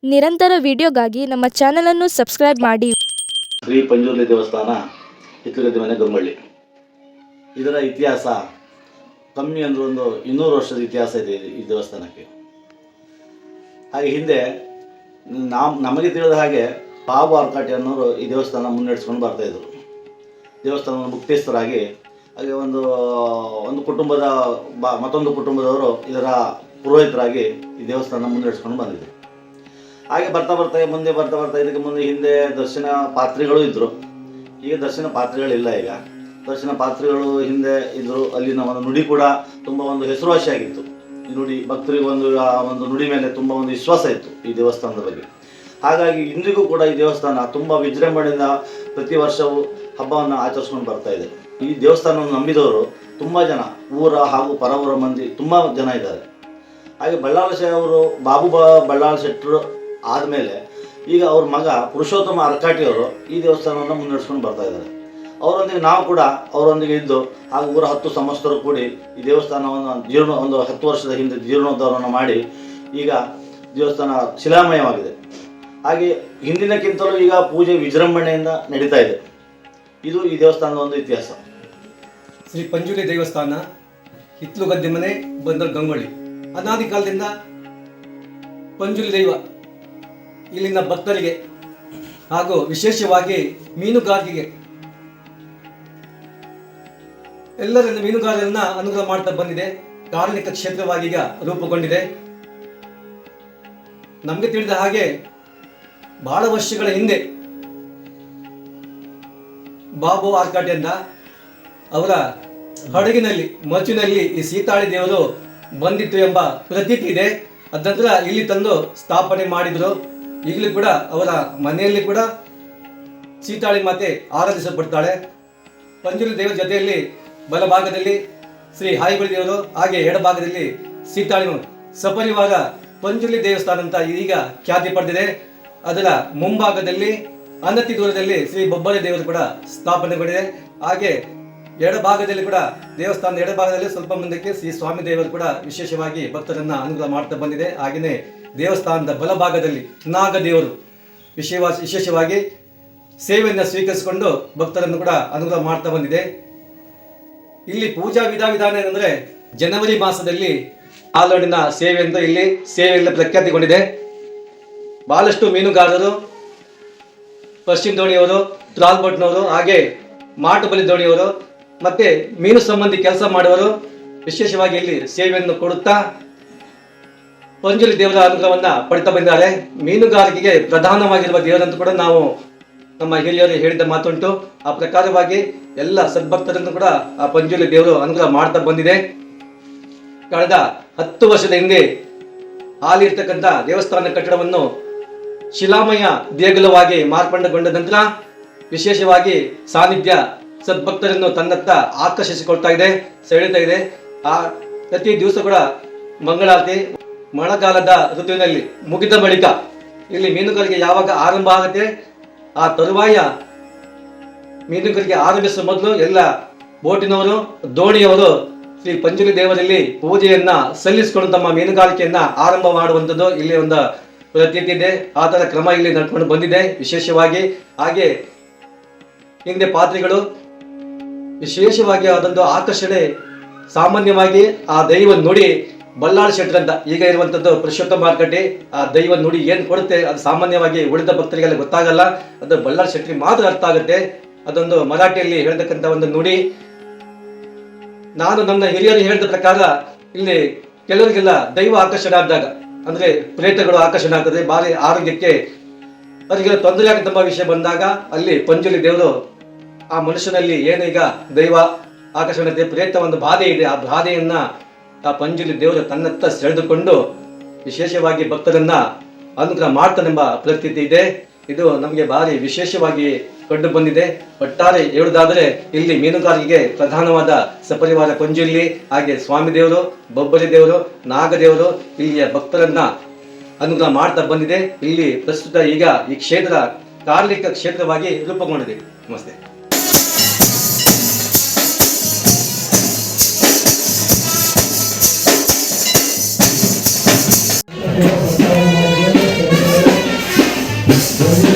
ನಿರಂತರ ವಿಡಿಯೋಗಾಗಿ ನಮ್ಮ ಚಾನಲನ್ನು ಸಬ್ಸ್ಕ್ರೈಬ್ ಮಾಡಿ. ಶ್ರೀ ಪಂಜುರ್ಲಿ ದೇವಸ್ಥಾನ ಹಿತ್ತಲಗದ್ದೆ ಮನೆ ಗಮ್ಮಳ್ಳಿ. ಇದರ ಇತಿಹಾಸ ಕಮ್ಮಿ ಅಂದ್ರೆ ಒಂದು 200 ವರ್ಷದ ಇತಿಹಾಸ ಇದೆ ಈ ದೇವಸ್ಥಾನಕ್ಕೆ. ಹಾಗೆ ಹಿಂದೆ ನಮಗೆ ತಿಳಿದ ಹಾಗೆ ಬಾಬು ಆರ್ಕಾಟಿ ಅನ್ನೋರು ಈ ದೇವಸ್ಥಾನ ಮುನ್ನಡೆಸ್ಕೊಂಡು ಬರ್ತಾಯಿದ್ರು. ದೇವಸ್ಥಾನದ ಮುಕ್ತಸ್ಥರಾಗಿ ಹಾಗೆ ಒಂದು ಕುಟುಂಬದ ಮತ್ತೊಂದು ಕುಟುಂಬದವರು ಇದರ ಪುರೋಹಿತರಾಗಿ ಈ ದೇವಸ್ಥಾನ ಮುನ್ನಡೆಸ್ಕೊಂಡು ಬಂದಿದೆ. ಹಾಗೆ ಬರ್ತಾ ಇದಕ್ಕೆ ಮುಂದೆ ಹಿಂದೆ ದರ್ಶನ ಪಾತ್ರಿಗಳು ಇದ್ದರು. ಈಗ ದರ್ಶನ ಪಾತ್ರಿಗಳಿಲ್ಲ. ಈಗ ದರ್ಶನ ಪಾತ್ರಿಗಳು ಹಿಂದೆ ಇದ್ದರು. ಅಲ್ಲಿನ ಒಂದು ನುಡಿ ಕೂಡ ತುಂಬ ಒಂದು ಹೆಸರುವಾಸಿಯಾಗಿತ್ತು. ಈ ನುಡಿ ಭಕ್ತರಿಗೆ ಒಂದು ನುಡಿ ಮೇಲೆ ತುಂಬ ಒಂದು ವಿಶ್ವಾಸ ಇತ್ತು ಈ ದೇವಸ್ಥಾನದ ಬಗ್ಗೆ. ಹಾಗಾಗಿ ಇಂದಿಗೂ ಕೂಡ ಈ ದೇವಸ್ಥಾನ ತುಂಬ ವಿಜೃಂಭಣೆಯಿಂದ ಪ್ರತಿ ವರ್ಷವೂ ಹಬ್ಬವನ್ನು ಆಚರಿಸ್ಕೊಂಡು ಬರ್ತಾ ಇದೆ. ಈ ದೇವಸ್ಥಾನವನ್ನು ನಂಬಿದವರು ತುಂಬ ಜನ, ಊರ ಹಾಗೂ ಪರವೂರ ಮಂದಿ ತುಂಬ ಜನ ಇದ್ದಾರೆ. ಹಾಗೆ ಬಳ್ಳಾಳ ಅವರು ಬಾಬು ಬಳ್ಳಾಳ ಶೆಟ್ಟರು ಆದಮೇಲೆ ಈಗ ಅವ್ರ ಮಗ ಪುರುಷೋತ್ತಮ ಅರ್ಕಾಟಿಯವರು ಈ ದೇವಸ್ಥಾನವನ್ನು ಮುನ್ನಡೆಸ್ಕೊಂಡು ಬರ್ತಾ ಇದ್ದಾರೆ. ಅವರೊಂದಿಗೆ ನಾವು ಕೂಡ ಅವರೊಂದಿಗೆ ಇದ್ದು ಹಾಗೂ ಊರ 10 ಸಮಸ್ತರು ಕೂಡಿ ಈ ದೇವಸ್ಥಾನವನ್ನು ಒಂದು 10 ವರ್ಷದ ಹಿಂದೆ ಜೀರ್ಣೋದ್ಧಾರವನ್ನು ಮಾಡಿ ಈಗ ದೇವಸ್ಥಾನ ಶಿಲಾಮಯವಾಗಿದೆ. ಹಾಗೆ ಹಿಂದಿನಕ್ಕಿಂತಲೂ ಈಗ ಪೂಜೆ ವಿಜೃಂಭಣೆಯಿಂದ ನಡೀತಾ ಇದೆ. ಇದು ಈ ದೇವಸ್ಥಾನದ ಒಂದು ಇತಿಹಾಸ. ಶ್ರೀ ಪಂಜುರ್ಲಿ ದೇವಸ್ಥಾನ ಹಿತ್ತಲಗದ್ದೆ ಮನೆ ಬಂದರ್ ಗಂಗೊಳ್ಳಿ. ಅನಾದಿ ಕಾಲದಿಂದ ಪಂಜುರ್ಲಿ ದೈವ ಇಲ್ಲಿನ ಭಕ್ತರಿಗೆ ಹಾಗೂ ವಿಶೇಷವಾಗಿ ಮೀನುಗಾರಿಕೆಗೆ ಎಲ್ಲರಿಂದ ಮೀನುಗಾರರನ್ನ ಅನುಗ್ರಹ ಮಾಡ್ತಾ ಬಂದಿದೆ. ಕಾರ್ಮಿಕ ಕ್ಷೇತ್ರವಾಗಿ ಈಗ ರೂಪುಗೊಂಡಿದೆ. ನಮಗೆ ತಿಳಿದ ಹಾಗೆ ಬಹಳ ವರ್ಷಗಳ ಹಿಂದೆ ಬಾಬು ಆರ್ಕಾಟಿ ಅಂತ ಅವರ ಹಡಗಿನಲ್ಲಿ ಮಚ್ಚಿನಲ್ಲಿ ಈ ಸೀತಾಳಿ ದೇವರು ಬಂದಿತ್ತು ಎಂಬ ಪ್ರತೀತಿ ಇದೆ. ಅದ ನಂತರ ಇಲ್ಲಿ ತಂದು ಸ್ಥಾಪನೆ ಮಾಡಿದ್ರು. ಈಗಲೂ ಕೂಡ ಅವರ ಮನೆಯಲ್ಲಿ ಕೂಡ ಸೀತಾಳಿ ಮಾತೆ ಆರಾಧಿಸಲ್ಪಡ್ತಾಳೆ. ಪಂಜುರ್ಲಿ ದೇವರ ಜೊತೆಯಲ್ಲಿ ಬಲಭಾಗದಲ್ಲಿ ಶ್ರೀ ಹಾಯಿಗುಳಿ ದೇವರು, ಹಾಗೆ ಎಡಭಾಗದಲ್ಲಿ ಸೀತಾಳಿ ಸಪರಿವಾರ ಪಂಜುರ್ಲಿ ದೇವಸ್ಥಾನ ಅಂತ ಈಗ ಖ್ಯಾತಿ ಪಡೆದಿದೆ. ಅದರ ಮುಂಭಾಗದಲ್ಲಿ ಅನತಿ ದೂರದಲ್ಲಿ ಶ್ರೀ ಬೊಬ್ಬರಿ ದೇವರು ಕೂಡ ಸ್ಥಾಪನೆಗೊಂಡಿದೆ. ಹಾಗೆ ಎಡಭಾಗದಲ್ಲಿ ಕೂಡ ದೇವಸ್ಥಾನದ ಎಡಭಾಗದಲ್ಲಿ ಸ್ವಲ್ಪ ಮುಂದಕ್ಕೆ ಶ್ರೀ ಸ್ವಾಮಿ ದೇವರು ಕೂಡ ವಿಶೇಷವಾಗಿ ಭಕ್ತರನ್ನ ಅನುಗ್ರಹ ಮಾಡ್ತಾ ಬಂದಿದೆ. ಹಾಗೆಯೇ ದೇವಸ್ಥಾನದ ಬಲಭಾಗದಲ್ಲಿ ನಾಗದೇವರು ವಿಶೇಷವಾಗಿ ಸೇವೆಯನ್ನು ಸ್ವೀಕರಿಸಿಕೊಂಡು ಭಕ್ತರನ್ನು ಕೂಡ ಅನುಗ್ರಹ ಮಾಡ್ತಾ ಬಂದಿದೆ. ಇಲ್ಲಿ ಪೂಜಾ ವಿಧಾನ ಏನಂದ್ರೆ ಜನವರಿ ಮಾಸದಲ್ಲಿ ಹಾಲೋಡಿನ ಸೇವೆ ಅಂತ ಇಲ್ಲಿ ಸೇವೆಯಲ್ಲಿ ಪ್ರಖ್ಯಾತಿಗೊಂಡಿದೆ. ಬಹಳಷ್ಟು ಮೀನುಗಾರರು, ಪಶ್ಚಿಮ ದೋಣಿಯವರು, ತ್ರಾಲ್ಬಟ್ನವರು, ಹಾಗೆ ಮಾಟುಬಲಿ ದೋಣಿಯವರು ಮತ್ತೆ ಮೀನು ಸಂಬಂಧಿ ಕೆಲಸ ಮಾಡುವವರು ವಿಶೇಷವಾಗಿ ಇಲ್ಲಿ ಸೇವೆಯನ್ನು ಕೊಡುತ್ತಾ ಪಂಜುರ್ಲಿ ದೇವರ ಅನುಗ್ರಹವನ್ನ ಪಡಿತಾ ಬಂದಿದ್ದಾರೆ. ಮೀನುಗಾರಿಕೆಗೆ ಪ್ರಧಾನವಾಗಿರುವ ದೇವರಂತೂ ಕೂಡ ನಾವು ನಮ್ಮ ಹಿರಿಯರು ಹೇಳಿದ ಮಾತುಂಟು. ಆ ಪ್ರಕಾರವಾಗಿ ಎಲ್ಲ ಸದ್ಭಕ್ತರನ್ನು ಕೂಡ ಆ ಪಂಜುರ್ಲಿ ದೇವರು ಅನುಗ್ರಹ ಮಾಡ್ತಾ ಬಂದಿದೆ. ಕಳೆದ 10 ವರ್ಷದ ಹಿಂದೆ ಹಾಲಿರ್ತಕ್ಕಂಥ ದೇವಸ್ಥಾನ ಕಟ್ಟಡವನ್ನು ಶಿಲಾಮಯ ದೇಗುಲವಾಗಿ ಮಾರ್ಪಂಡಗೊಂಡ ನಂತರ ವಿಶೇಷವಾಗಿ ಸಾನ್ನಿಧ್ಯ ಸದ್ಭಕ್ತರನ್ನು ತನ್ನತ್ತ ಆಕರ್ಷಿಸಿಕೊಳ್ತಾ ಇದೆ, ಸೆಳೆತಾ ಇದೆ. ಆ ಪ್ರತಿ ದಿವಸ ಕೂಡ ಮಂಗಳಾರತಿ ಮಳೆಗಾಲದ ಋತುವಿನಲ್ಲಿ ಮುಗಿದ ಬಳಿಕ ಇಲ್ಲಿ ಮೀನುಗಾರಿಕೆ ಯಾವಾಗ ಆರಂಭ ಆಗುತ್ತೆ ಆ ತರುವಾಯ ಮೀನುಗಾರಿಕೆ ಆರಂಭಿಸುವ ಮೊದಲು ಎಲ್ಲ ಬೋಟಿನವರು, ದೋಣಿಯವರು ಶ್ರೀ ಪಂಜುರ್ಲಿ ದೇವರಲ್ಲಿ ಪೂಜೆಯನ್ನ ಸಲ್ಲಿಸಿಕೊಂಡು ತಮ್ಮ ಮೀನುಗಾರಿಕೆಯನ್ನ ಆರಂಭ ಮಾಡುವಂಥದ್ದು ಇಲ್ಲಿ ಒಂದು ಪ್ರತೀತಿ ಇದೆ. ಆ ಥರ ಕ್ರಮ ಇಲ್ಲಿ ನಡ್ಕೊಂಡು ಬಂದಿದೆ ವಿಶೇಷವಾಗಿ. ಹಾಗೆ ಹಿಂದೆ ಪಾತ್ರಿಗಳು ವಿಶೇಷವಾಗಿ ಅದೊಂದು ಆಕರ್ಷಣೆ. ಸಾಮಾನ್ಯವಾಗಿ ಆ ದೈವ ನುಡಿ ಬಳ್ಳಾಳ ಶೆಟ್ಟರ್ ಅಂತ ಈಗ ಇರುವಂತದ್ದು ಪುರುಷೋತ್ತಮ ಆರ್ಕಾಟಿ, ಆ ದೈವ ನುಡಿ ಏನ್ ಕೊಡುತ್ತೆ ಅದು ಸಾಮಾನ್ಯವಾಗಿ ಉಳಿದ ಭಕ್ತರಿಗೆಲ್ಲ ಗೊತ್ತಾಗಲ್ಲ. ಅದು ಬಳ್ಳಾಳ ಶೆಟ್ಟರಿಗೆ ಮಾತ್ರ ಅರ್ಥ ಆಗುತ್ತೆ. ಅದೊಂದು ಮರಾಠಿಯಲ್ಲಿ ಹೇಳ್ತಕ್ಕಂಥ ಒಂದು ನುಡಿ. ನಾನು ನನ್ನ ಹಿರಿಯರು ಹೇಳಿದ ಪ್ರಕಾರ ಇಲ್ಲಿ ಕೆಲವರಿಗೆಲ್ಲ ದೈವ ಆಕರ್ಷಣೆ ಆದಾಗ ಅಂದ್ರೆ ಪ್ರೇತಗಳು ಆಕರ್ಷಣೆ ಆಗ್ತದೆ, ಭಾರಿ ಆರೋಗ್ಯಕ್ಕೆ ಅವರಿಗೆಲ್ಲ ತೊಂದರೆ ಆಗತ್ತಂಬ ವಿಷಯ ಬಂದಾಗ ಅಲ್ಲಿ ಪಂಜುರ್ಲಿ ದೇವರು ಆ ಮನುಷ್ಯನಲ್ಲಿ ಏನು ಈಗ ದೈವ ಆಕರ್ಷಣೆ ಪ್ರೇತ ಒಂದು ಬಾಧೆ ಇದೆ, ಆ ಬಾಧೆಯನ್ನ ಆ ಪಂಜುರ್ಲಿ ದೇವರು ತನ್ನತ್ತ ಸೆಳೆದುಕೊಂಡು ವಿಶೇಷವಾಗಿ ಭಕ್ತರನ್ನ ಅನುಗ್ರಹ ಮಾಡ್ತಾನೆಂಬ ಪ್ರತೀತಿ ಇದೆ. ಇದು ನಮಗೆ ಭಾರಿ ವಿಶೇಷವಾಗಿ ಕಂಡು ಬಂದಿದೆ. ಒಟ್ಟಾರೆ ಹೇಳುವುದಾದರೆ ಇಲ್ಲಿ ಮೀನುಗಾರಿಕೆಗೆ ಪ್ರಧಾನವಾದ ಸಪರಿವಾರ ಪಂಜುರ್ಲಿ, ಹಾಗೆ ಸ್ವಾಮಿ ದೇವರು, ಬೊಬ್ಬರಿ ದೇವರು, ನಾಗದೇವರು ಇಲ್ಲಿಯ ಭಕ್ತರನ್ನ ಅನುಗ್ರಹ ಮಾಡ್ತಾ ಬಂದಿದೆ. ಇಲ್ಲಿ ಪ್ರಸ್ತುತ ಈಗ ಈ ಕ್ಷೇತ್ರ ಕಾರ್ಮಿಕ ಕ್ಷೇತ್ರವಾಗಿ ರೂಪುಗೊಂಡಿದೆ. ನಮಸ್ತೆ. ಜಯ